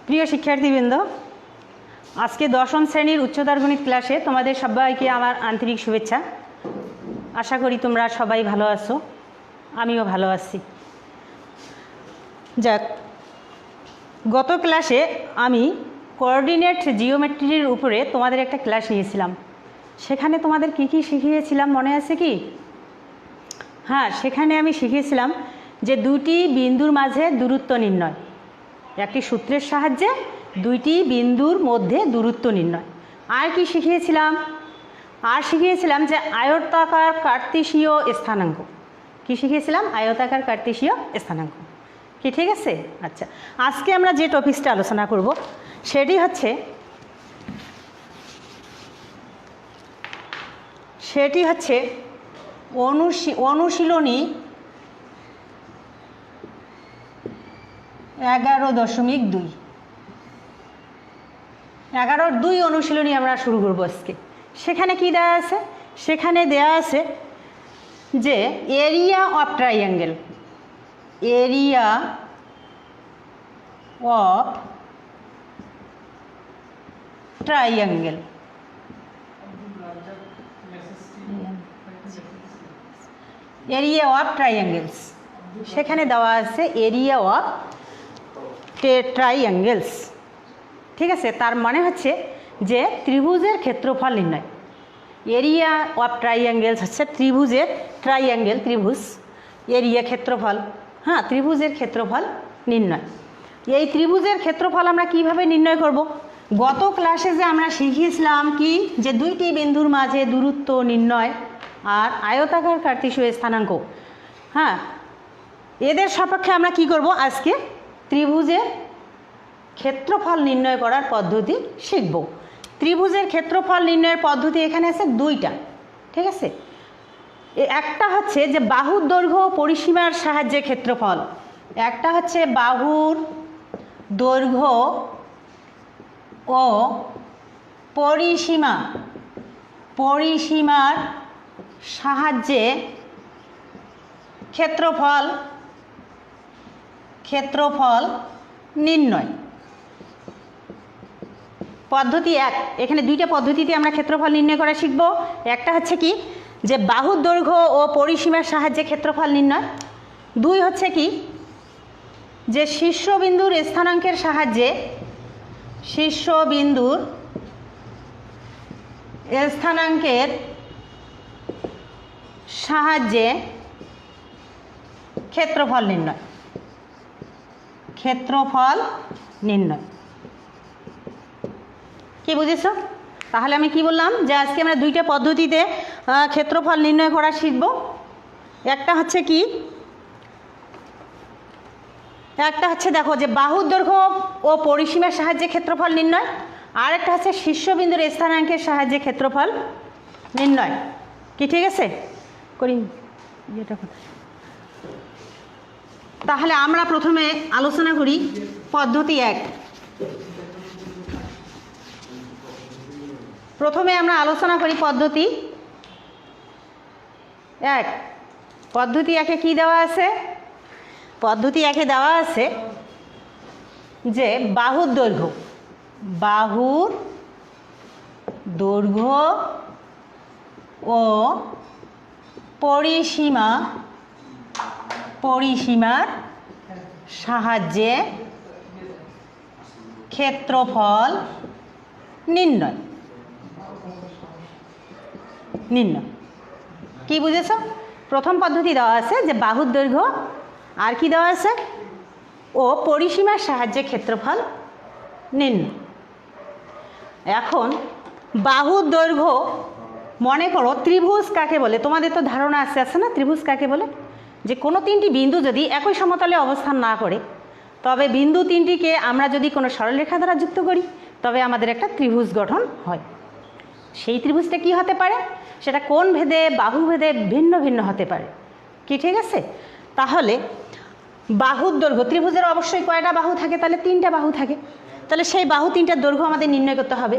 প্রিয় শিক্ষার্থীবৃন্দ, আজকে দশম শ্রেণীর উচ্চতর গণিত ক্লাসে তোমাদের সবাইকে আমার আন্তরিক শুভেচ্ছা। আশা করি তোমরা সবাই ভালো আছো, আমিও ভালো আছি। যাক, গত ক্লাসে আমি কোঅর্ডিনেট জিওমেট্রির উপরে তোমাদের একটা ক্লাস নিয়েছিলাম। সেখানে তোমাদের কি কি শিখিয়েছিলাম মনে আছে কি? হ্যাঁ, সেখানে আমি শিখিয়েছিলাম যে দুটি বিন্দুর মাঝে দূরত্ব নির্ণয়, একটি সূত্রের সাহায্যে দুইটি বিন্দুর মধ্যে দূরত্ব নির্ণয়। আর কি শিখিয়েছিলাম? আর শিখিয়েছিলাম যে আয়তাকার কার্তেশীয় স্থানাঙ্ক। কি শিখিয়েছিলাম? আয়তাকার কার্তেশীয় স্থানাঙ্ক। কি ঠিক আছে? আচ্ছা, আজকে আমরা যে টপিকসটা আলোচনা করব সেটি হচ্ছে অনুশীলনী 11.2। 11.2 অনুশীলনী আমরা শুরু করব আজকে। সেখানে কি দেওয়া আছে? সেখানে দেওয়া আছে যে area of triangle, area of triangle, area of triangles. সেখানে দেওয়া আছে এরিয়া অফ ট্রাইঅ্যাঙ্গেলস। ঠিক আছে, তার মানে হচ্ছে যে ত্রিভুজের ক্ষেত্রফল নির্ণয়। এরিয়া অফ ট্রাইঅ্যাঙ্গেলস হচ্ছে ত্রিভুজের, ট্রাইঅ্যাঙ্গেল ত্রিভুজ, এরিয়া ক্ষেত্রফল, হ্যাঁ, ত্রিভুজের ক্ষেত্রফল নির্ণয়। এই ত্রিভুজের ক্ষেত্রফল আমরা কিভাবে নির্ণয় করব? গত ক্লাসে যে আমরা শিখিয়েছিলাম কি, যে দুইটি বিন্দুর মাঝে দূরত্ব নির্ণয় আর আয়তাকার কার্তেশীয় স্থানাঙ্ক, হ্যাঁ, এদের সাপেক্ষে আমরা কি করব? আজকে ত্রিভুজের ক্ষেত্রফল নির্ণয় করার পদ্ধতি শিখব। ত্রিভুজের ক্ষেত্রফল নির্ণয়ের পদ্ধতি এখানে আছে দুইটা। ঠিক আছে, একটা হচ্ছে যে বাহুর দৈর্ঘ্য ও পরিসীমার সাহায্যে ক্ষেত্রফল, একটা হচ্ছে বাহুর দৈর্ঘ্য ও পরিসীমার সাহায্যে ক্ষেত্রফল নির্ণয়। পদ্ধতি এক। এখানে দুইটা পদ্ধতিতে আমরা ক্ষেত্রফল নির্ণয় করা শিখব। একটা হচ্ছে কি, যে বাহুর দৈর্ঘ্য ও পরিসীমার সাহায্যে ক্ষেত্রফল নির্ণয়। দুই হচ্ছে কি, যে শীর্ষবিন্দুর স্থানাঙ্কের সাহায্যে ক্ষেত্রফল নির্ণয়। কি বুঝেছ? তাহলে আমি কি বললাম, যে আজকে আমরা দুইটা পদ্ধতিতে ক্ষেত্রফল নির্ণয় করা শিখব। একটা হচ্ছে কি, একটা হচ্ছে দেখো যে বাহুর দৈর্ঘ্য ও পরিসীমার সাহায্যে ক্ষেত্রফল নির্ণয়, আর একটা হচ্ছে শীর্ষবিন্দুর স্থানাঙ্কের সাহায্যে ক্ষেত্রফল নির্ণয়। কি ঠিক আছে? করি এটা। তাহলে আমরা প্রথমে আলোচনা করি পদ্ধতি এক। প্রথমে আমরা আলোচনা করি পদ্ধতি এক। পদ্ধতি একে কি দেওয়া আছে? পদ্ধতি একে দেওয়া আছে যে বাহুর দৈর্ঘ্য ও পরিসীমার সাহায্যে ক্ষেত্রফল নির্ণয়। কি বুঝেছ? প্রথম পদ্ধতি দেওয়া আছে যে বাহুর দৈর্ঘ্য আর কি দেওয়া আছে, ও পরিসীমার সাহায্যে ক্ষেত্রফল নির্ণয়। এখন বাহুর দৈর্ঘ্য, মনে করো ত্রিভুজ কাকে বলে? তোমাদের তো ধারণা আছে না ত্রিভুজ কাকে বলে? যে কোনো তিনটি বিন্দু যদি একই সমতলে অবস্থান না করে, তবে বিন্দু তিনটিকে আমরা যদি কোনো সরলরেখা দ্বারা যুক্ত করি, তবে আমাদের একটা ত্রিভুজ গঠন হয়। সেই ত্রিভুজটা কি হতে পারে? সেটা কোণ ভেদে, বাহু ভেদে ভিন্ন ভিন্ন হতে পারে। কি ঠিক আছে? তাহলে বাহুর দৈর্ঘ্য, ত্রিভুজের অবশ্যই কয়টা বাহু থাকে? তাহলে তিনটা বাহু থাকে। তাহলে সেই বাহু তিনটার দৈর্ঘ্য আমাদের নির্ণয় করতে হবে।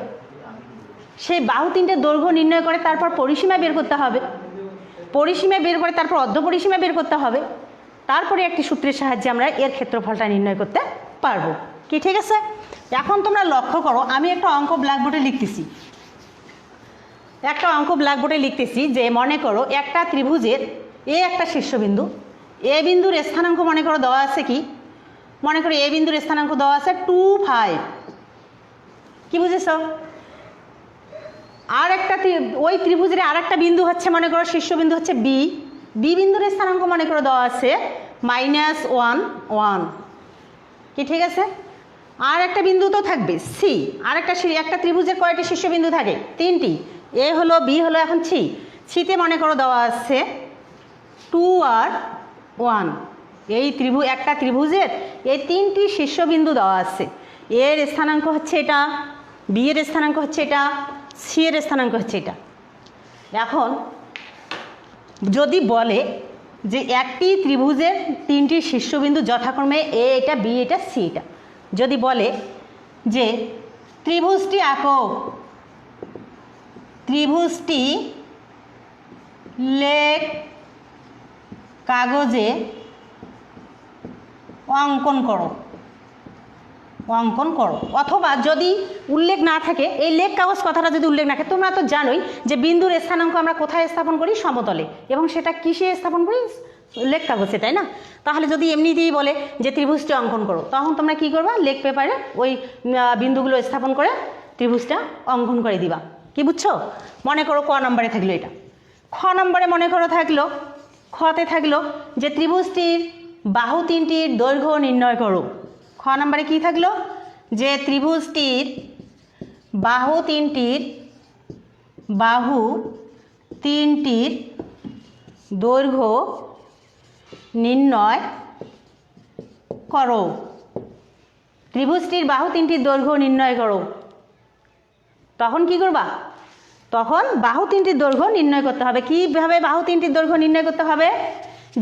সেই বাহু তিনটার দৈর্ঘ্য নির্ণয় করে তারপর পরিসীমা বের করতে হবে। পরিসীমা বের করে তারপর অর্ধ পরিসীমা বের করতে হবে। তারপরে একটি সূত্রের সাহায্যে আমরা এর ক্ষেত্রফলটা নির্ণয় করতে পারবো। কি ঠিক আছে? এখন তোমরা লক্ষ্য করো, আমি একটা অঙ্ক ব্ল্যাকবোর্ডে লিখতেছি, যে মনে করো একটা ত্রিভুজের এ একটা শীর্ষবিন্দু, এ বিন্দুর স্থানাঙ্ক মনে করো দেওয়া আছে কি, মনে করো এ বিন্দুর স্থানাঙ্ক দেওয়া আছে 2, 5। কি বুঝেছ? আর একটা ওই ত্রিভুজের আর একটা বিন্দু হচ্ছে মনে করো শীর্ষবিন্দু হচ্ছে বি, বি বিন্দুর স্থানাঙ্ক মনে করো দেওয়া আছে -1, 1। কি ঠিক আছে? আর একটা বিন্দু তো থাকবে সি, আর একটা ত্রিভুজের কয়টি শীর্ষবিন্দু থাকে? 3টি। এ হলো, বি হলো, এখন সিতে মনে করো দেওয়া আছে 2 আর 1। এই একটা ত্রিভুজের এই 3টি শীর্ষবিন্দু দেওয়া আছে। এর স্থানাঙ্ক হচ্ছে এটা, বি এর স্থানাঙ্ক হচ্ছে এটা, সি এর স্থানাঙ্ক হচ্ছে এটা। এখন যদি বলে যে একটি ত্রিভুজের 3টি শীর্ষবিন্দু যথাক্রমে এ এটা, বি এটা, সি এটা, যদি বলে যে ত্রিভুজটি আঁকো, ত্রিভুজটি লেখ কাগজে অঙ্কন করো, অথবা যদি উল্লেখ না থাকে, এই লেখ কাগজ কথাটা যদি উল্লেখ না থাকে, তোমরা তো জানোই যে বিন্দুর স্থানাঙ্ক আমরা কোথায় স্থাপন করি? সমতলে। এবং সেটা কিসে স্থাপন করি? লেখ কাগজে, তাই না? তাহলে যদি এমনিতেই বলে যে ত্রিভুজটি অঙ্কন করো, তখন তোমরা কি করবা? লেখ পেপারে ওই বিন্দুগুলো স্থাপন করে ত্রিভুজটা অঙ্কন করে দিবা। কি বুঝছো? মনে করো ক নম্বরে থাকলো এটা, খ নম্বরে মনে করো থাকলো, খতে থাকলো যে ত্রিভুজটির বাহু 3টির দৈর্ঘ্য নির্ণয় করো। খ নম্বরে কি থাকলো? যে ত্রিভুজটির বাহু 3টির দৈর্ঘ্য নির্ণয় করো। ত্রিভুজটির বাহু 3টির দৈর্ঘ্য নির্ণয় করো। তখন কি করবা? তখন বাহু 3টির দৈর্ঘ্য নির্ণয় করতে হবে। কীভাবে বাহু 3টির দৈর্ঘ্য নির্ণয় করতে হবে?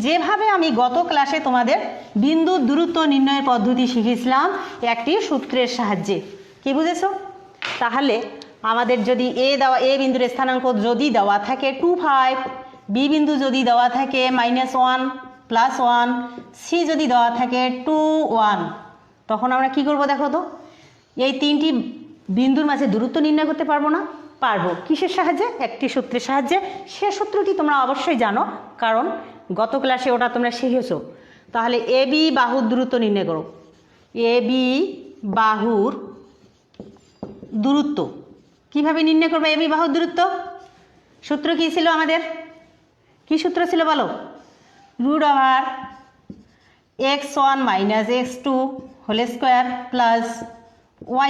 যেভাবে আমি গত ক্লাসে তোমাদের বিন্দুর দূরত্ব নির্ণয়ের পদ্ধতি শিখেছিলাম একটি সূত্রের সাহায্যে। কি বুঝেছো? তাহলে আমাদের যদি এ বিন্দুর স্থানাঙ্ক যদি দেওয়া থাকে 2, 5, বি বিন্দু যদি দেওয়া থাকে -1, +1, সি যদি দেওয়া থাকে 2, 1, তখন আমরা কি করব দেখো তো? এই 3টি বিন্দুর মাঝে দূরত্ব নির্ণয় করতে পারবো না? পারবো। কিসের সাহায্যে? একটি সূত্রের সাহায্যে। সে সূত্রটি তোমরা অবশ্যই জানো, কারণ গত ক্লাসে ওটা তোমরা শিখেছো। তাহলে এ বি বাহুর দূরত্ব নির্ণয় করো। এ বি বাহুর দূরত্ব কিভাবে নির্ণয় করবে? এ বি বাহুর দূরত্ব সূত্র কী ছিল আমাদের? কি সূত্র ছিল বলো? √x1 - x2 whole square plus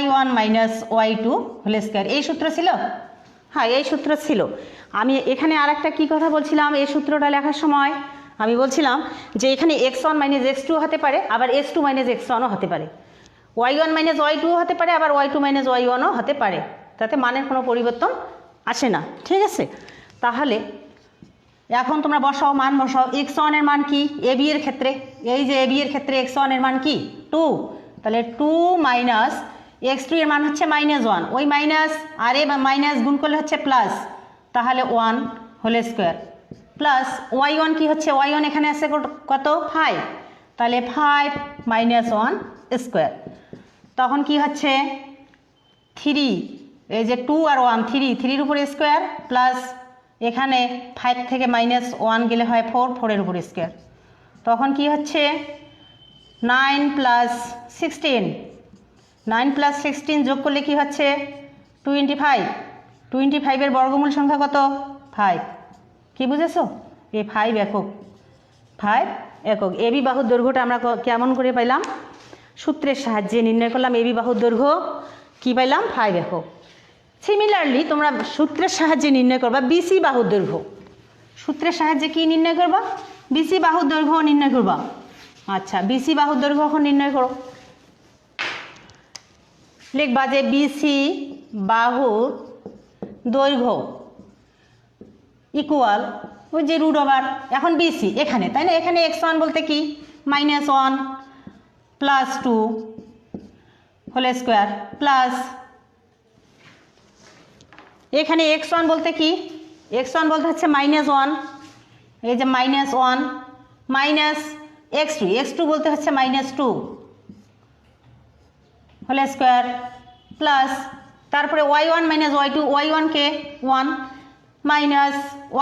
y1 - y2 whole square. এই সূত্র ছিল? হ্যাঁ, এই সূত্র ছিল। আমি এখানে আর একটা কী কথা বলছিলাম এই সূত্রটা লেখার সময়? আমি বলছিলাম যে এখানে x1 - x2 হতে পারে, আবার x2 - x1ও হতে পারে, y1 - y2 হতে পারে, আবার y2 - y1ও হতে পারে। তাতে মানের কোনো পরিবর্তন আসে না। ঠিক আছে? তাহলে এখন তোমরা বসাও, মান বসাও। x1 এর মান কি এ বি এর ক্ষেত্রে? এই যে এ বি এর ক্ষেত্রে x1 এর মান কি? 2। তাহলে 2 - x2 এর মান হচ্ছে -1, ওই মাইনাস আর এ মাইনাস গুণ করলে হচ্ছে প্লাস, তাহলে 1 হোল স্কোয়ার প্লাস y1 কি হচ্ছে? y1 এখানে আছে কত? 5, তাহলে 5 - 1 স্কোয়ার। তখন কি হচ্ছে? 3, এই যে 2 আর 1, 3 উপর স্কোয়ার প্লাস এখানে 5 থেকে -1 গেলে হয় 4, 4 এর উপর স্কোয়ার। তখন কি হচ্ছে? 9 + 16, 9 + 16 যোগ করলে কি হচ্ছে? 25। 25 এর বর্গমূল সংখ্যা কত? 5। কি বুঝেছো? এই 5 একক, 5 একক। এবি বাহুর দৈর্ঘ্যটা আমরা কেমন করে পাইলাম? সূত্রের সাহায্যে নির্ণয় করলাম। এবি বাহুর দৈর্ঘ্য কি পাইলাম? 5 একক। সিমিলারলি তোমরা সূত্রের সাহায্যে নির্ণয় করবা বিসি বাহুর দৈর্ঘ্য। সূত্রের সাহায্যে কি নির্ণয় করবা? বিসি বাহুর দৈর্ঘ্য নির্ণয় করবা। আচ্ছা, বিসি বাহুর দৈর্ঘ্য এখন নির্ণয় করো। লিখবা যে বিসি বাহুর দৈর্ঘ্য ইকুয়াল ওই যে √, এখন বিসি এখানে, তাই না? এখানে x1 বলতে কি? -1 + 2 হোল স্কোয়ার প্লাস এখানে x1 বলতে কি? x1 বলতে হচ্ছে -1, এই যে -1 মাইনাস x2 বলতে হচ্ছে -2 হোল হোল স্কোয়ার প্লাস তারপরে y1 মাইনাস y2, y1 কে 1 মাইনাস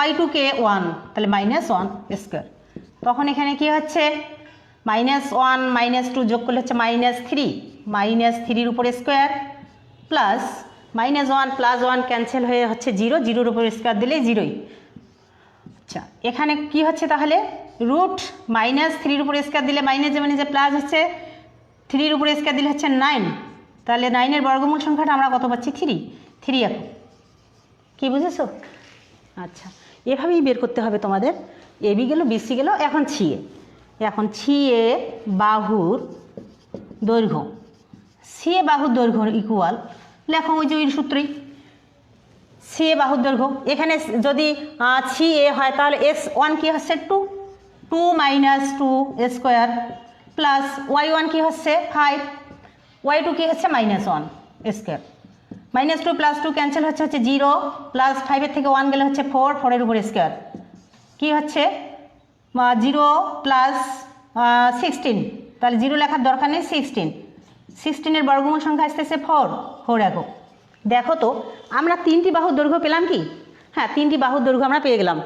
y2 কে 1, তাহলে মাইনাস 1 স্কোয়ার। তখন এখানে কি হচ্ছে -1 -2 যোগ করলে হচ্ছে -3, -3-র উপরে স্কোয়ার প্লাস -1 + 1 ক্যান্সেল হয়ে হচ্ছে 0, 0-র উপরে স্কোয়ার দিলে 0ই। আচ্ছা এখানে কি হচ্ছে তাহলে √-3-র উপরে স্কোয়ার দিলে মাইনাস মানে যে প্লাস হচ্ছে, 3-র উপরে স্কোয়ার দিলে হচ্ছে 9, তাহলে 9-এর বর্গমূল সংখ্যাটা আমরা কত পাচ্ছি 3 এখন। কি বুঝেছো? আচ্ছা এভাবেই বের করতে হবে তোমাদের। এবি গেল, বিসি গেল, এখন ছিয়ে বাহুর দৈর্ঘ্য, সিএ বাহুর দৈর্ঘ্য ইকুয়াল, লেখো ওই যে ওই সূত্রই, সিএ বাহুর দৈর্ঘ্য। এখানে যদি সিএ হয় তাহলে S1 কি হচ্ছে 2 2 - 2 স্কোয়ার প্লাস y1 কি হচ্ছে 5, y2 কি হচ্ছে -1 স্কোয়ার, -2 + 2 ক্যান্সেল হচ্ছে 0 প্লাস 5-এর থেকে 1 গেলে হচ্ছে 4, 4-এর উপরে স্কোয়ার কি হচ্ছে 0 প্লাস 16, তাহলে 0 লেখার দরকার নেই, 16-এর বর্গমূল সংখ্যা আসতেছে 4 একক। দেখো তো আমরা 3টি বাহুর দৈর্ঘ্য পেলাম কি? হ্যাঁ 3টি বাহুর দৈর্ঘ্য আমরা পেয়ে গেলাম।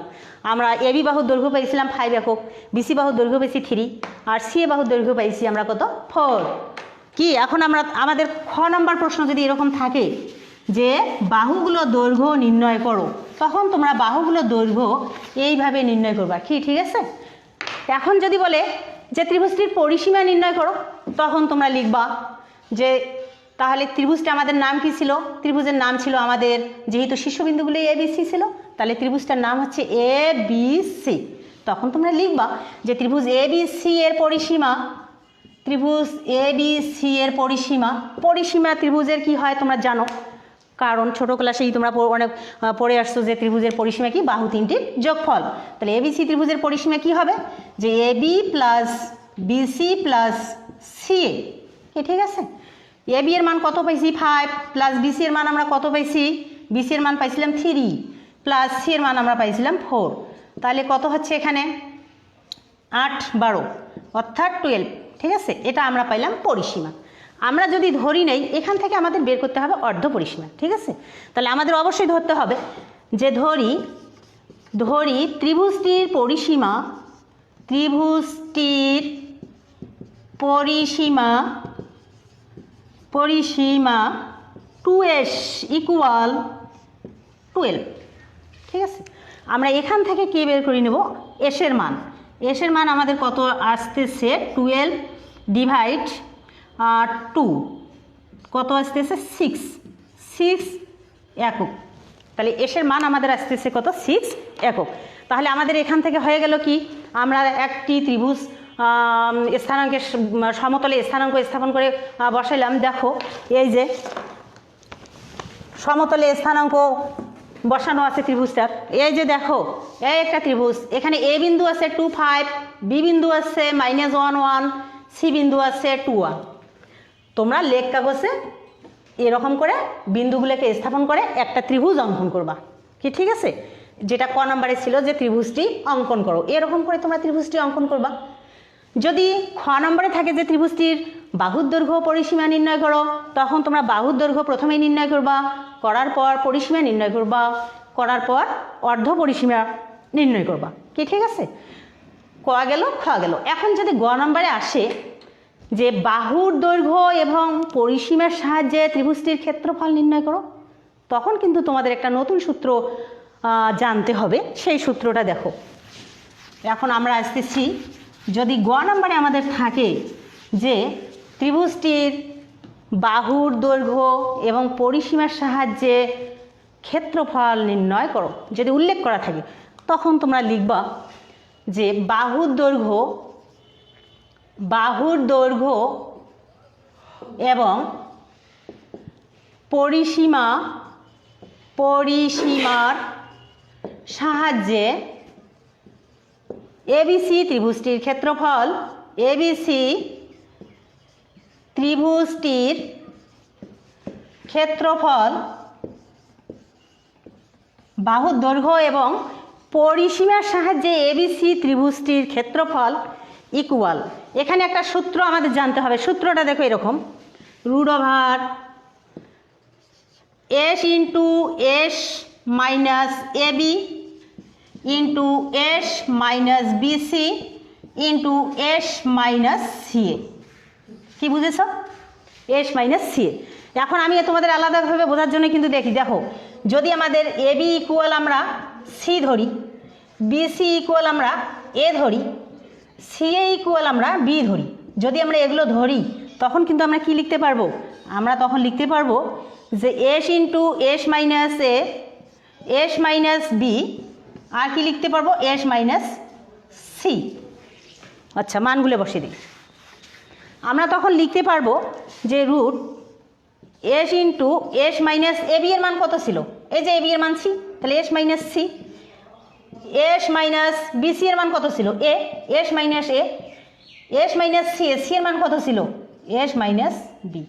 আমরা এবি বাহুর দৈর্ঘ্য পেয়েছিলাম 5 একক, বিসি বাহুর দৈর্ঘ্য পেয়েছি 3, আর সিএ বাহুর দৈর্ঘ্য পেয়েছি আমরা কত 4। কি এখন আমাদের খ নম্বর প্রশ্ন যদি এরকম থাকে যে বাহুগুলো দৈর্ঘ্য নির্ণয় করো, তখন তোমরা বাহুগুলো দৈর্ঘ্য এইভাবে নির্ণয় করবা। কি ঠিক আছে? এখন যদি বলে যে ত্রিভুজটির পরিসীমা নির্ণয় করো, তখন তোমরা লিখবা যে তাহলে ত্রিভুজটা আমাদের নাম কি ছিল? ত্রিভুজের নাম ছিল আমাদের, যেহেতু শীর্ষবিন্দুগুলি ABC ছিল, তাহলে ত্রিভুজটার নাম হচ্ছে ABC। তখন তোমরা লিখবা যে ত্রিভুজ ABC এর পরিসীমা, ত্রিভুজ ABC এর পরিসীমা ত্রিভুজের কি হয় তোমরা জানো, কারণ ছোট ক্লাসেই তোমরা অনেক পড়ে আসছো যে ত্রিভুজের পরিসীমা কি? বাহু তিনটির যোগফল। তাহলে ABC ত্রিভুজের পরিসীমা কি হবে? যে AB plus BC plus CA। ঠিক আছে? AB এর মান কত পাইছি 5, প্লাস BC এর মান আমরা কত পাইছি? BC এর মান পাইছিলাম 3, প্লাস C এর মান আমরা পাইছিলাম 4। তাহলে কত হচ্ছে এখানে 8 12 অর্থাৎ 12। ঠিক আছে? এটা আমরা পাইলাম পরিসীমা। আমরা যদি ধরি নেই, এখান থেকে আমাদের বের করতে হবে অর্ধ পরিসীমা। ঠিক আছে? তাহলে আমাদের অবশ্যই ধরতে হবে যে ধরি ত্রিভুজটির পরিসীমা 2S ইকুয়াল 12। ঠিক আছে? আমরা এখান থেকে কি বের করে নেব? এসের মান আমাদের কত আসতেছে 12 ডিভাইড 2 কত আসতেছে 6 একক। তাহলে এসের মান আমাদের আসতেছে কত 6 একক। তাহলে আমাদের এখান থেকে হয়ে গেল কি, আমরা একটি ত্রিভুজ স্থানাঙ্কের সমতলে স্থানাঙ্ক স্থাপন করে বসাইলাম। দেখো এই যে সমতলে স্থানাঙ্ক বসানো আছে ত্রিভুজটার, এই যে দেখো এই একটা ত্রিভুজ, এখানে এ বিন্দু আছে 2 5, বি বিন্দু আছে -1 1, সি বিন্দু আছে 2 1। তোমরা লেখ কাগজে এরকম করে বিন্দুগুলোকে স্থাপন করে একটা ত্রিভুজ অঙ্কন করবা। কি ঠিক আছে? যেটা ক নম্বরে ছিল যে ত্রিভুজটি অঙ্কন করো, এরকম করে তোমরা ত্রিভুজটি অঙ্কন করবা। যদি খ নম্বরে থাকে যে ত্রিভুজটির বাহুর দৈর্ঘ্য পরিসীমা নির্ণয় করো, তখন তোমরা বাহুর দৈর্ঘ্য প্রথমেই নির্ণয় করবা, করার পর পরিসীমা নির্ণয় করবা, করার পর অর্ধ পরিসীমা নির্ণয় করবা। কি ঠিক আছে? ক গেল, খ গেল। এখন যদি গ নম্বরে আসে যে বাহুর দৈর্ঘ্য এবং পরিসীমার সাহায্যে ত্রিভুজটির ক্ষেত্রফল নির্ণয় করো, তখন কিন্তু তোমাদের একটা নতুন সূত্র জানতে হবে। সেই সূত্রটা দেখো। এখন আমরা আসতেছি, যদি গ নম্বরে আমাদের থাকে যে ত্রিভুজটির বাহুর দৈর্ঘ্য এবং পরিসীমার সাহায্যে ক্ষেত্রফল নির্ণয় করো, যদি উল্লেখ করা থাকে, তখন তোমরা লিখবা যে বাহুর দৈর্ঘ্য এবং পরিসীমার সাহায্যে ABC ত্রিভুজটির ক্ষেত্রফল, ABC ত্রিভুজটির ক্ষেত্রফল বাহুর দৈর্ঘ্য এবং পরিসীমার সাহায্যে ABC ত্রিভুজটির ক্ষেত্রফল ইকুয়াল। এখানে একটা সূত্র আমাদের জানতে হবে। সূত্রটা দেখো এরকম, root over S into S minus A B into S minus BC into S minus CA. কী বুঝেছ? S minus CA. এখন আমি তোমাদের আলাদাভাবে বোঝার জন্য কিন্তু দেখো, যদি আমাদের এ বি ইকুয়াল আমরা সি ধরি, বিসি ইকুয়াল আমরা এ ধরি, সিএ ইকুয়াল আমরা বি ধরি, যদি আমরা এগুলো ধরি তখন কিন্তু আমরা কি লিখতে পারবো? আমরা তখন লিখতে পারবো যে S into S minus A, S minus B, আর কি লিখতে পারবো? S minus C. আচ্ছা, মানগুলো বসিয়ে দিই। আমরা তখন লিখতে পারবো যে root S into S minus A B এর মান কত ছিল? এই যে এ বি এর মান সি, তাহলে S minus C. S minus BC এর মান কত ছিল? A, S minus A. S minus C, C এর মান কত ছিল? S minus B.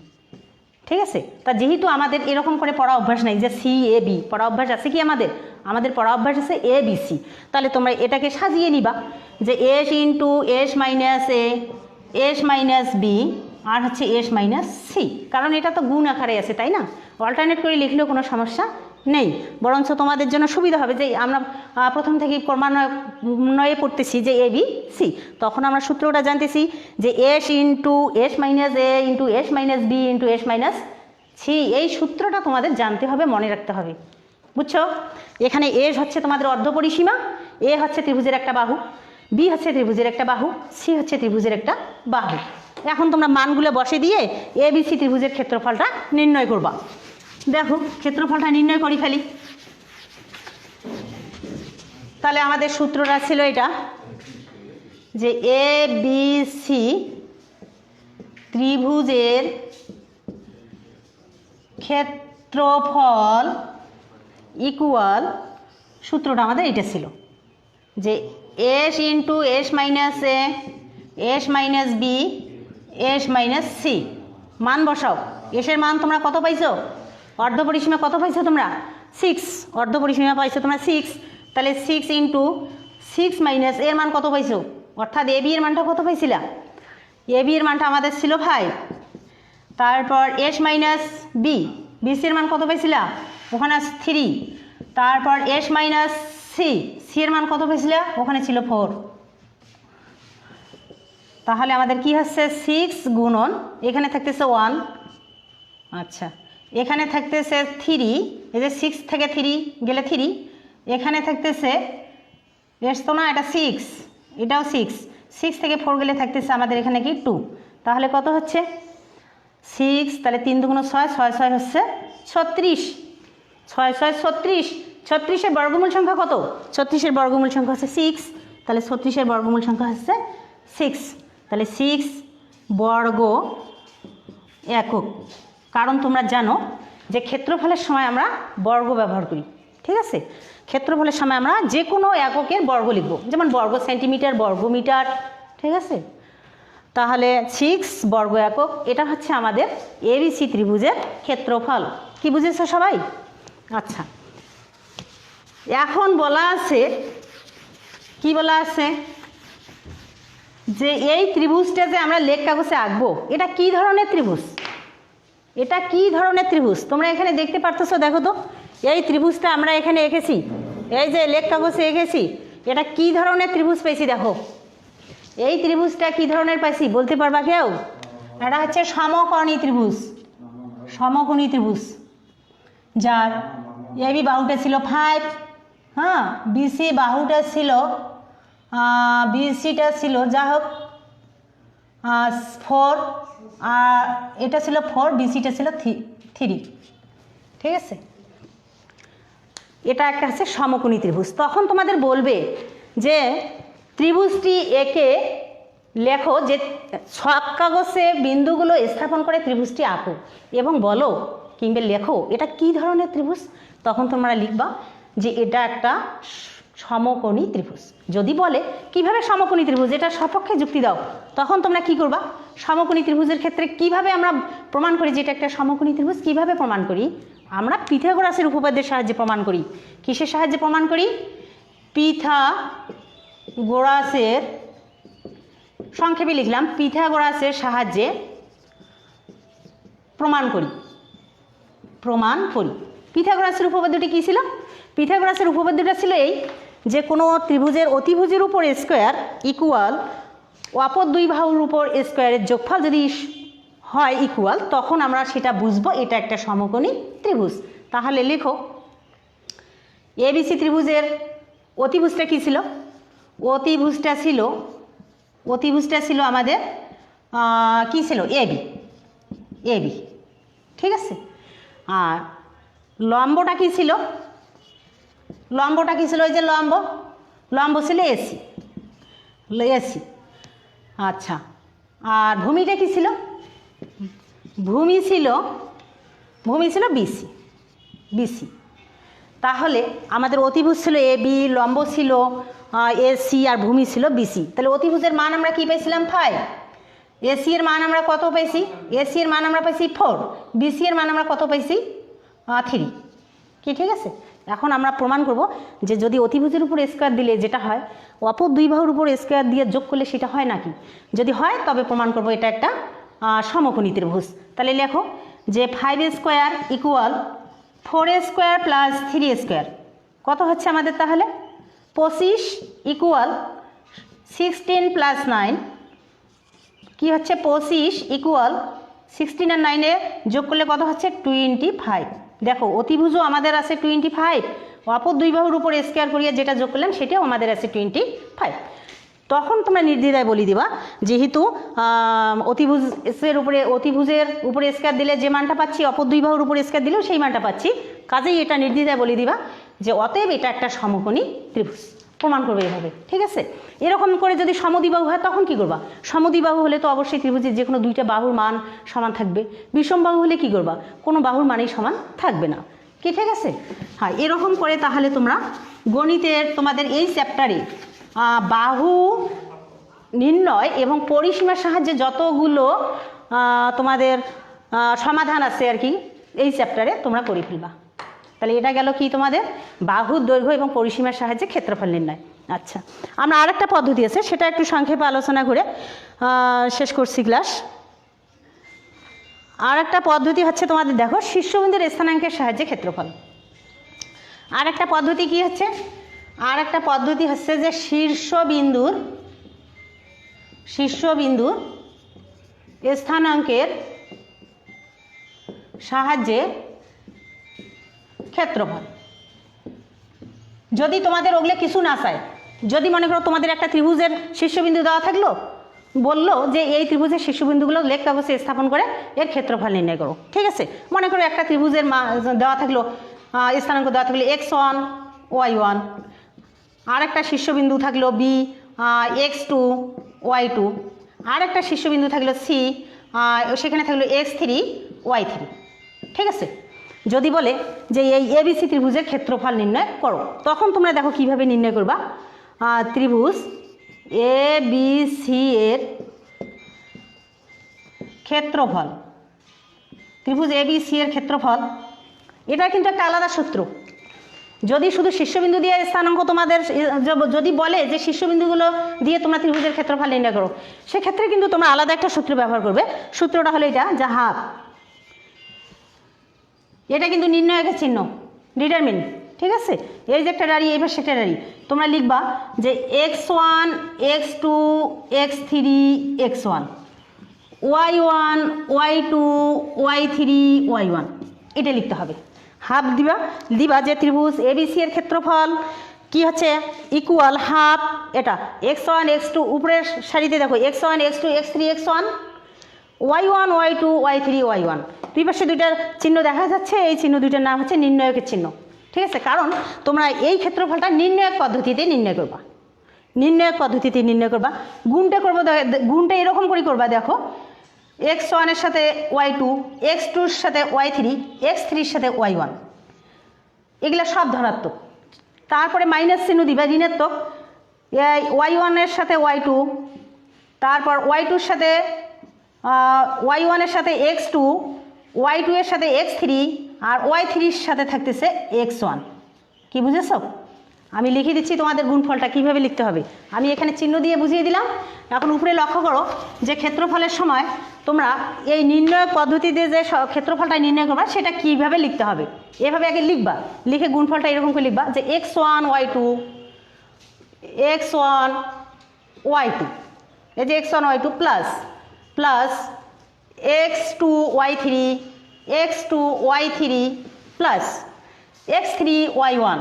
ঠিক আছে? তা যেহেতু আমাদের এরকম করে পড়া অভ্যাস নাই যে সি এ বি, পড়া অভ্যাস আছে কি আমাদের পড়া অভ্যাস আছে এ বি সি। তাহলে তোমরা এটাকে সাজিয়ে নিবা যে S into S minus A, S minus B, আর হচ্ছে এস মাইনাস সি, কারণ এটা তো গুণ আকারে আছে, তাই না? অল্টারনেট করে লিখলেও কোনো সমস্যা নেই, বরঞ্চ তোমাদের জন্য সুবিধা হবে যে আমরা প্রথম থেকেই ক্রমান্বয়ে পড়তেছি যে এ বি সি, তখন আমরা সূত্রটা জানতেছি যে S into S minus A into S minus B into S minus C. এই সূত্রটা তোমাদের জানতে হবে, মনে রাখতে হবে, বুঝছো? এখানে এস হচ্ছে তোমাদের অর্ধপরিসীমা, এ হচ্ছে ত্রিভুজের একটা বাহু, বি হচ্ছে ত্রিভুজের একটা বাহু, সি হচ্ছে ত্রিভুজের একটা বাহু। এখন তোমরা মানগুলো বসে দিয়ে এ বি সি ত্রিভুজের ক্ষেত্রফলটা নির্ণয় করবা। দেখো, ক্ষেত্রফলটা নির্ণয় করি ফেলি। তাহলে আমাদের সূত্রটা ছিল এটা যে এ বি সি ত্রিভুজের ক্ষেত্রফল ইকুয়াল, সূত্রটা আমাদের এটা ছিল যে S into S minus A, S minus B, S minus C. মান বসাও। এসের মান তোমরা কত পাইছো? অর্ধপরিসীমা কত পাইছো তোমরা? 6। অর্ধপরিসীমা পাইছো তোমরা 6। তাহলে 6 ইন্টু 6 মাইনাস এর মান কত পাইছো? অর্থাৎ এ বি এর মানটা কত পাইছিলা? এ বি এর মানটা আমাদের ছিল 5। তারপর এস মাইনাস বি, বিসি এর মান কত পাইছিলা? ওখানে 3। তারপর এস মাইনাস সি, সি এর মান কত পাইছিলা? ওখানে ছিল 4। তাহলে আমাদের কি হচ্ছে? 6 গুণন, এখানে থাকতেছে 1, আচ্ছা, এখানে থাকতেছে 3, এই যে 6 থেকে 3 গেলে 3, এখানে থাকতেছে এস তো না, এটা 6, এটাও 6, 6 থেকে 4 গেলে থাকতেছে আমাদের এখানে কি 2। তাহলে কত হচ্ছে? 6, তাহলে 3 দুগুণ 6, 6 6 হচ্ছে 36, 6 6 36। 36-এর বর্গমূল সংখ্যা কত? 36-এর বর্গমূল সংখ্যা হচ্ছে 6, তাহলে 36-এর বর্গমূল সংখ্যা হচ্ছে 6। তাহলে 6 বর্গ একক, কারণ তোমরা জানো যে ক্ষেত্রফলের সময় আমরা বর্গ ব্যবহার করি, ঠিক আছে? ক্ষেত্রফলের সময় আমরা যে কোনো এককের বর্গ লিখব, যেমন বর্গ সেন্টিমিটার, বর্গ মিটার, ঠিক আছে? তাহলে 6 বর্গ একক, এটা হচ্ছে আমাদের এবিসি ত্রিভুজের ক্ষেত্রফল। কি বুঝেছো সবাই? আচ্ছা, এখন বলা আছে, কি বলা আছে যে এই ত্রিভুজটা যে আমরা লেখ কাগজে আঁকবো, এটা কি ধরনের ত্রিভুজ? এটা কি ধরনের ত্রিভুজ তোমরা এখানে দেখতে পারতেছো? দেখো তো, এই ত্রিভুজটা আমরা এখানে এঁকেছি, এই যে লেখ কাগজে এঁকেছি, এটা কি ধরনের ত্রিভুজ পেয়েছি? দেখো, এই ত্রিভুজটা কি ধরনের পাইছি বলতে পারবা কেউ? এটা হচ্ছে সমকোণী ত্রিভুজ, সমকোণী ত্রিভুজ, যার এবি বাহুটা ছিল 5, হ্যাঁ, বিসি বাহুটা ছিল, বিসিটা ছিল যা হোক 4, আর এটা ছিল 4, বিসিটা ছিল 3, ঠিক আছে? এটা একটা হচ্ছে সমকোণী ত্রিভুজ। তখন তোমাদের বলবে যে ত্রিভুজটি এঁকে লেখো, যে ছক কাগজে বিন্দুগুলো স্থাপন করে ত্রিভুজটি আঁকো এবং বলো কিংবা লেখো এটা কি ধরনের ত্রিভুজ। তখন তোমরা লিখবা যে এটা একটা সমকোণী ত্রিভুজ। যদি বলে কিভাবে সমকোণী ত্রিভুজ, এটা সপক্ষে যুক্তি দাও, তখন তোমরা কি করবা? সমকোণী ত্রিভুজের ক্ষেত্রে কিভাবে আমরা প্রমাণ করি যে এটা একটা সমকোণী ত্রিভুজ? কিভাবে প্রমাণ করি? আমরা পিথাগোরাসের উপপাদ্যের সাহায্যে প্রমাণ করি। কিসের সাহায্যে প্রমাণ করি? পিথাগোরাসের, সংক্ষেপে লিখলাম, পিথাগোরাসের সাহায্যে প্রমাণ করি। পিথাগোরাসের উপপাদ্যটি কী ছিল? পিথাগোরাসের উপপাদ্যটা ছিল এই যে কোনো ত্রিভুজের অতিভুজের উপর স্কোয়ার ইকুয়াল অপর দুই বাহুর উপর স্কোয়ারের যোগফল যদি হয় ইকুয়াল, তখন আমরা সেটা বুঝবো এটা একটা সমকোণী ত্রিভুজ। তাহলে লেখো এবিসি ত্রিভুজের অতিভুজটা কী ছিল? অতিভুজটা ছিল আমাদের কী ছিল? এবি, ঠিক আছে। আর লম্বটা কী ছিল? ওই যে লম্ব ছিল এসি। আচ্ছা, আর ভূমিটা কী ছিল? ভূমি ছিল বিসি। তাহলে আমাদের অতিভুজ ছিল এবি, লম্ব ছিল এসি, আর ভূমি ছিল বিসি। তাহলে অতিভুজের মান আমরা কি পাইছিলাম? 5। এসি এর মান আমরা কত পাইছি? এসি এর মান আমরা পাইছি 4। বিসি এর মান আমরা কত পাইছি? 3। কি ঠিক আছে? এখন আমরা প্রমাণ করব যে যদি অতিভুজের উপর স্কোয়ার দিলে যেটা হয়, অপর দুই বাহুর উপর স্কোয়ার দিয়ে যোগ করলে সেটা হয় নাকি। যদি হয় তবে প্রমাণ করব এটা একটা সমকোণী ত্রিভুজ। তাহলে লেখো যে 5 square equal 4 square plus 3 square কত হচ্ছে আমাদের? তাহলে 25 ইকুয়াল 16 প্লাস 9 কি হচ্ছে? 25 ইকুয়াল 16 আর 9 যোগ করলে কত হচ্ছে? 25। দেখো অতিভুজও আমাদের আছে 25, অপর দুই বাহুর উপর স্কোয়ার করিয়া যেটা যোগ করলাম সেটাও আমাদের আছে 25। তখন তোমরা নির্দ্বিধায় বলি দিবা, যেহেতু অতিভুজের উপরে স্কোয়ার দিলে যে মানটা পাচ্ছি, অপর দুই বাহুর উপর স্কোয়ার দিলেও সেই মানটা পাচ্ছি, কাজেই এটা নির্দ্বিধায় বলি দিবা যে অতএব এটা একটা সমকোণী ত্রিভুজ। প্রমাণ করবে এভাবে, ঠিক আছে। এরকম করে যদি সমদ্বিবাহু হয় তখন কি করবা? সমদ্বিবাহু হলে তো অবশ্যই ত্রিভুজের যে কোনো দুইটা বাহুর মান সমান থাকবে। বিষম বাহু হলে কি করবা? কোনো বাহুর মানেই সমান থাকবে না। কি ঠিক আছে? হ্যাঁ, এরকম করে তাহলে তোমরা গণিতের তোমাদের এই চ্যাপ্টারে বাহু নির্ণয় এবং পরিসীমার সাহায্যে যতগুলো তোমাদের সমাধান আছে আর কি এই চ্যাপ্টারে তোমরা করে ফেলবা। তাহলে এটা গেল কি তোমাদের বাহুর দৈর্ঘ্য এবং পরিসীমার সাহায্যে ক্ষেত্রফল নির্ণয়। আচ্ছা, আমরা আরেকটা পদ্ধতি আছে, সেটা একটু সংক্ষেপে আলোচনা করে শেষ করছি ক্লাস। আর একটা পদ্ধতি হচ্ছে তোমাদের দেখো শীর্ষবিন্দুর স্থানাঙ্কের সাহায্যে ক্ষেত্রফল। আর একটা পদ্ধতি কি হচ্ছে? আর একটা পদ্ধতি হচ্ছে যে শীর্ষবিন্দুর স্থানাঙ্কের সাহায্যে ক্ষেত্রফল। যদি তোমাদের ওগুলো কিছু না চায়, যদি মনে করো তোমাদের একটা ত্রিভুজের শীর্ষবিন্দু দেওয়া থাকলো, বললো যে এই ত্রিভুজের শীর্ষবিন্দুগুলো লেখ কাগজে স্থাপন করে এর ক্ষেত্রফল নির্ণয় করো, ঠিক আছে। মনে করো একটা ত্রিভুজের দেওয়া থাকলো, স্থানাঙ্ক দেওয়া থাকলো x1 y1, আর একটা শীর্ষবিন্দু থাকলো b x2 y2, আর একটা শীর্ষবিন্দু থাকলো c, সেখানে থাকলো x3 y3, ঠিক আছে। যদি বলে যে এই এবিসি ত্রিভুজের ক্ষেত্রফল নির্ণয় করো, তখন তোমরা দেখো কিভাবে নির্ণয় করবা। ত্রিভুজ এবিসি এর ক্ষেত্রফল, এটা কিন্তু একটা আলাদা সূত্র। যদি শুধু শীর্ষবিন্দু দিয়ে স্থানাঙ্ক তোমাদের যদি বলে যে শীর্ষবিন্দুগুলো দিয়ে তোমরা ত্রিভুজের ক্ষেত্রফল নির্ণয় করো, সেক্ষেত্রে কিন্তু তোমরা আলাদা একটা সূত্র ব্যবহার করবে। সূত্রটা হলো এটা, যা হাফ, এটা কিন্তু নির্ণায়কের চিহ্ন, ডিটারমিন, ঠিক আছে। এই যে একটা দাঁড়িয়ে এবার সেটা দাঁড়িয়ে তোমরা লিখবা যে x1 x2 x3 x1 y1 y2 y3 y1, এটা লিখতে হবে। হাফ দিবা যে ত্রিভুজ এবিসি এর ক্ষেত্রফল কি হচ্ছে ইকুয়াল হাফ এটা x1 x2, উপরের সারিতে দেখো x1 x2 x3 x1 y1 y2 y3 y1, দুই পাশে দুইটার চিহ্ন দেখা যাচ্ছে, এই চিহ্ন দুইটার নাম হচ্ছে নির্ণায়কের চিহ্ন, ঠিক আছে। কারণ তোমরা এই ক্ষেত্রফলটা নির্ণায়ক পদ্ধতিতে নির্ণয় করবা। গুণটা এরকম করে করবা, দেখো x1 এর সাথে y2, x2 এর সাথে y3, x3 এর সাথে y1, এগুলা সব ধনাত্মক। তারপরে মাইনাস চিহ্ন দিবা, ঋণাত্মক। y1 এর সাথে y2, তারপর y2 এর সাথে y1 এর সাথে x2, y2 এর সাথে x3, আর y3 এর সাথে থাকতেছে x1। কি বুঝেছো? আমি লিখে দিচ্ছি তোমাদের গুণফলটা কিভাবে লিখতে হবে। আমি এখানে চিহ্ন দিয়ে বুঝিয়ে দিলাম। এখন উপরে লক্ষ্য করো যে ক্ষেত্রফলের সময় তোমরা এই নির্ণয় পদ্ধতিতে যে ক্ষেত্রফলটা নির্ণয় করবা সেটা কীভাবে লিখতে হবে, এভাবে আগে লিখবা, লিখে গুণফলটা এরকম করে লিখবা যে x1 y2 x1 y2, এই যে x1 y2 plus plus x2 y3 x2 y3 plus x3 y1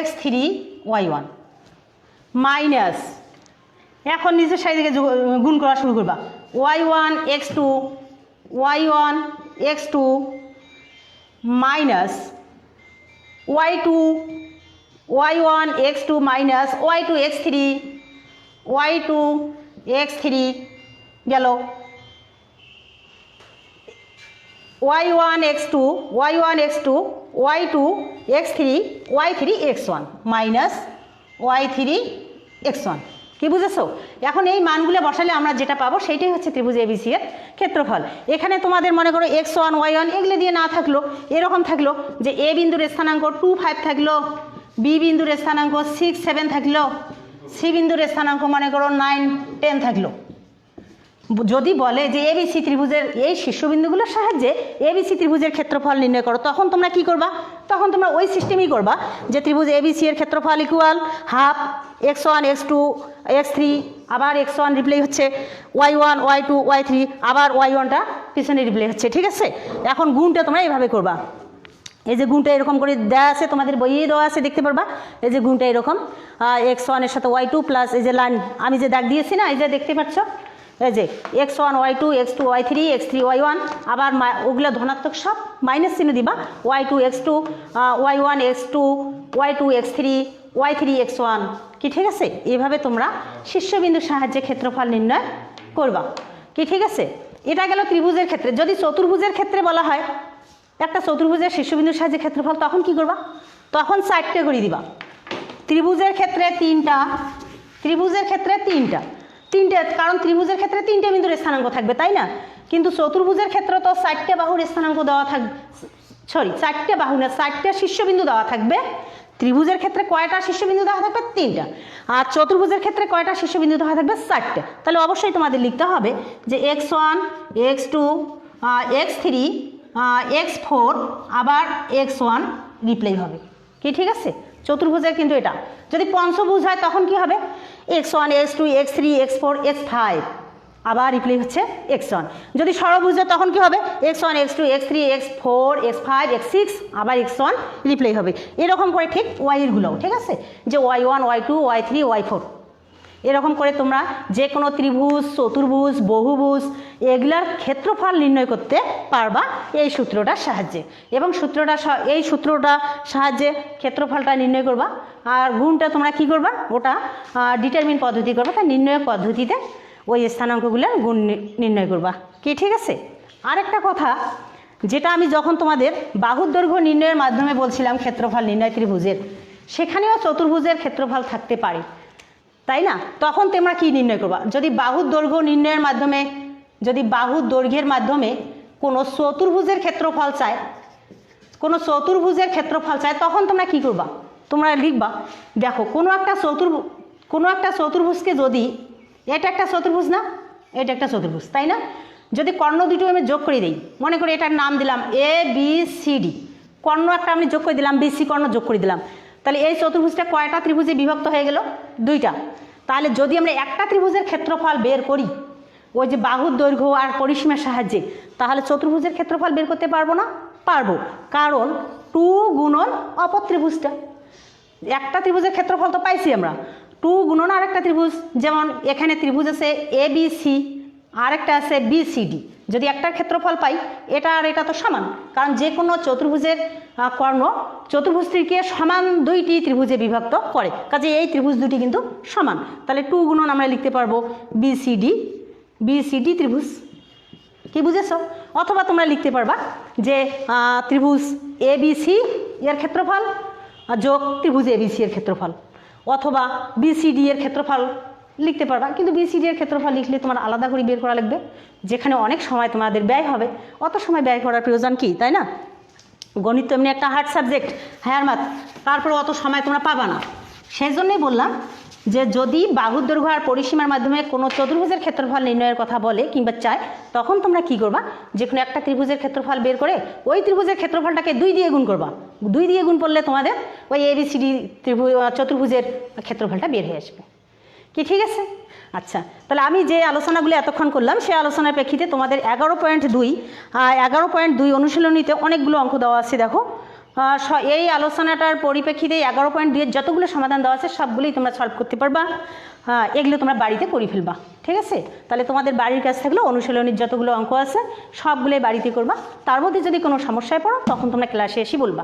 x3 y1 minus, এখন নিচের সাইড থেকে গুণ করা শুরু করবা y1 x2 y1 x2 minus y2 y1 x2 minus y2 x3 y2 x3 গেল y1 x2 y1 x2 y2 x3 y3 x1 minus y3 x1। কি বুঝেছো? এখন এই মানগুলো বসালে আমরা যেটা পাবো সেইটাই হচ্ছে ত্রিভুজ এবিসি এর ক্ষেত্রফল। এখানে তোমাদের মনে করো x1 y1 এগুলো দিয়ে না থাকলো, এরকম থাকলো যে এ বিন্দুর স্থানাঙ্ক 2 5 থাকলো, বি বিন্দুর স্থানাঙ্ক 6 7 থাকলো, সি বিন্দুর স্থানাঙ্ক মনে করো 9 10 থাকলো। যদি বলে যে এবিসি ত্রিভুজের এই শীর্ষবিন্দুগুলোর সাহায্যে এবিসি ত্রিভুজের ক্ষেত্রফল নির্ণয় করো, তখন তোমরা কি করবা? তখন তোমরা ওই সিস্টেমই করবা যে ত্রিভুজ এবিসি এর ক্ষেত্রফল equal half x1 x2 x3, আবার x1 রিপ্লাই হচ্ছে y1 y2 y3, আবার y1টা পিছনে রিপ্লাই হচ্ছে। ঠিক আছে, এখন গুণটা তোমরা এইভাবে করবা, এই যে গুণটা এরকম করে দেওয়া আছে, তোমাদের বইয়ে দেওয়া আছে, দেখতে পারবা। এই যে গুণটা এরকম x1 এর সাথে y2 প্লাস এই যে লাইন আমি যে দাগ দিয়েছি না, এই যে দেখতে পাচ্ছ, এই যে x1 y2 x2 y3 x3 y1, আবার ওগুলো ধনাত্মক সব মাইনাস চিহ্ন দিবা, y2 x2 y1 x2 y2 x3 y3 x1। কি ঠিক আছে? এইভাবে তোমরা শীর্ষবিন্দুর সাহায্যে ক্ষেত্রফল নির্ণয় করবা। কি ঠিক আছে? এটা গেল ত্রিভুজের ক্ষেত্রে। যদি চতুর্ভুজের ক্ষেত্রে বলা হয় একটা চতুর্ভুজের শীর্ষবিন্দুর সাহায্যে ক্ষেত্রফল, তখন কি করবা? তখন 4টে করে দিবা। ত্রিভুজের ক্ষেত্রে 3টা, ত্রিভুজের ক্ষেত্রে 3টা, কারণ ত্রিভুজের ক্ষেত্রে 3টে বিন্দুর স্থানাঙ্ক থাকবে, তাই না? কিন্তু চতুর্ভুজের ক্ষেত্রে তো 4টে বাহুর স্থানাঙ্ক দেওয়া থাকবে, 4টে বাহু না 4টে শীর্ষবিন্দু দেওয়া থাকবে। ত্রিভুজের ক্ষেত্রে কয়টা শীর্ষবিন্দু দেওয়া থাকবে? 3টা। আর চতুর্ভুজের ক্ষেত্রে কয়টা শীর্ষবিন্দু দেওয়া থাকবে? 4টে। তাহলে অবশ্যই তোমাদের লিখতে হবে যে x1 x2 x3 x4 আবার x1 রিপ্লাই হবে। কি ঠিক আছে? চতুর্ভুজের কিন্তু এটা। যদি পঞ্চভুজ হয় তখন কি হবে? x1 x2 x3 x4 x5 আবার রিপ্লাই হচ্ছে x1। যদি ষড়ভুজ হয় তখন কি হবে? x1 x2 x3 x4 x5 x6 আবার x1 রিপ্লাই হবে। এরকম করে ঠিক y এর গুলোও, ঠিক আছে, যে y1 y2 y3 y4, এরকম করে তোমরা যে কোনো ত্রিভুজ চতুর্ভুজ বহুভুজ এগুলার ক্ষেত্রফল নির্ণয় করতে পারবা এই সূত্রটার সাহায্যে। এবং এই সূত্রটার সাহায্যে ক্ষেত্রফলটা নির্ণয় করবা। আর গুণটা তোমরা কি করবা? ওটা ডিটারমিন পদ্ধতি করবা, তার নির্ণয় পদ্ধতিতে ওই স্থানাঙ্কগুলোর গুণ নির্ণয় করবা। কি ঠিক আছে? আরেকটা কথা, যেটা আমি যখন তোমাদের বাহুর দৈর্ঘ্য নির্ণয়ের মাধ্যমে বলছিলাম ক্ষেত্রফল নির্ণয় ত্রিভুজের, সেখানেও চতুর্ভুজের ক্ষেত্রফল থাকতে পারে, তাই না? তখন তোমরা কি নির্ণয় করবা? যদি বাহুর দৈর্ঘ্য নির্ণয়ের মাধ্যমে, যদি বাহুর দৈর্ঘ্যের মাধ্যমে কোনো চতুর্ভুজের ক্ষেত্রফল চায়, কোনো চতুর্ভুজের ক্ষেত্রফল চায়, তখন তোমরা কি করবা? তোমরা লিখবা, দেখো কোনো একটা চতুর্ভুজকে, যদি এটা একটা চতুর্ভুজ না, এটা একটা চতুর্ভুজ, তাই না? যদি কর্ণ দুটো আমি যোগ করে দিই, মনে করি এটার নাম দিলাম এ বি সি ডি, কর্ণ একটা আমি যোগ করে দিলাম, বিসি কর্ণ যোগ করে দিলাম, তাহলে এই চতুর্ভুজটা কয়টা ত্রিভুজে বিভক্ত হয়ে গেল? 2টা। তাহলে যদি আমরা একটা ত্রিভুজের ক্ষেত্রফল বের করি ওই যে বাহুর দৈর্ঘ্য আর পরিসীমার সাহায্যে, তাহলে চতুর্ভুজের ক্ষেত্রফল বের করতে পারবো না? পারবো, কারণ 2 গুণন অপর ত্রিভুজটা। একটা ত্রিভুজের ক্ষেত্রফল তো পাইছি আমরা, 2 গুণন আরেকটা ত্রিভুজ। যেমন এখানে ত্রিভুজ আছে এ বি সি, আরেকটা আছে বি সি ডি। যদি একটার ক্ষেত্রফল পাই, এটা আর এটা তো সমান, কারণ যে কোনো চতুর্ভুজের কর্ণ চতুর্ভুজটিকে সমান 2টি ত্রিভুজে বিভক্ত করে, কাজে এই ত্রিভুজ দুটি কিন্তু সমান। তাহলে 2 গুণন আমরা লিখতে পারবো বিসিডি ত্রিভুজ। কি বুঝেছ? অথবা তোমরা লিখতে পারবা যে ত্রিভুজ এ বি সি এর ক্ষেত্রফল যোগ ত্রিভুজ এ বি সি এর ক্ষেত্রফল, অথবা বিসিডি এর ক্ষেত্রফল লিখতে পারবা। কিন্তু বিসিডি এর ক্ষেত্রফল লিখলে তোমার আলাদা করে বের করা লাগবে, যেখানে অনেক সময় তোমাদের ব্যয় হবে। অত সময় ব্যয় করার প্রয়োজন কি, তাই না? গণিত এমনি একটা হার্ড সাবজেক্ট, হায়ার ম্যাথ, তারপরে অত সময় তোমরা পাবা না। সেই জন্যই বললাম যে যদি বাহুর দৈর্ঘ্য আর পরিসীমার মাধ্যমে কোনো চতুর্ভুজের ক্ষেত্রফল নির্ণয়ের কথা বলে কিংবা চায়, তখন তোমরা কি করবা, যে কোনো একটা ত্রিভুজের ক্ষেত্রফল বের করে ওই ত্রিভুজের ক্ষেত্রফলটাকে 2 দিয়ে গুণ করবা। 2 দিয়ে গুণ করলে তোমাদের ওই ABCD চতুর্ভুজের ক্ষেত্রফলটা বের হয়ে আসবে। কি ঠিক আছে? আচ্ছা, তাহলে আমি যে আলোচনাগুলি এতক্ষণ করলাম সেই আলোচনার প্রেক্ষিতে তোমাদের 11.2 অনুশীলনীতে অনেকগুলো অঙ্ক দেওয়া আছে। দেখো, এই আলোচনাটার পরিপ্রেক্ষিতে 11.2 এর যতগুলো সমাধান দেওয়া আছে সবগুলোই তোমরা সলভ করতে পারবা। এগুলো তোমরা বাড়িতে করে ফেলবা। ঠিক আছে? তাহলে তোমাদের বাড়ির কাজ থাকলেও অনুশীলনীর যতগুলো অঙ্ক আছে সবগুলোই বাড়িতে করবা। তার মধ্যে যদি কোনো সমস্যায় পড়ো তখন তোমরা ক্লাসে এসে বলবা।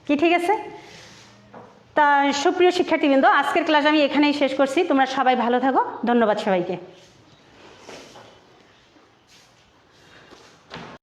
কি ঠিক আছে? তা সুপ্রিয় শিক্ষার্থীবৃন্দ, আজকের ক্লাস আমি এখানেই শেষ করছি। তোমরা সবাই ভালো থাকো। ধন্যবাদ সবাইকে।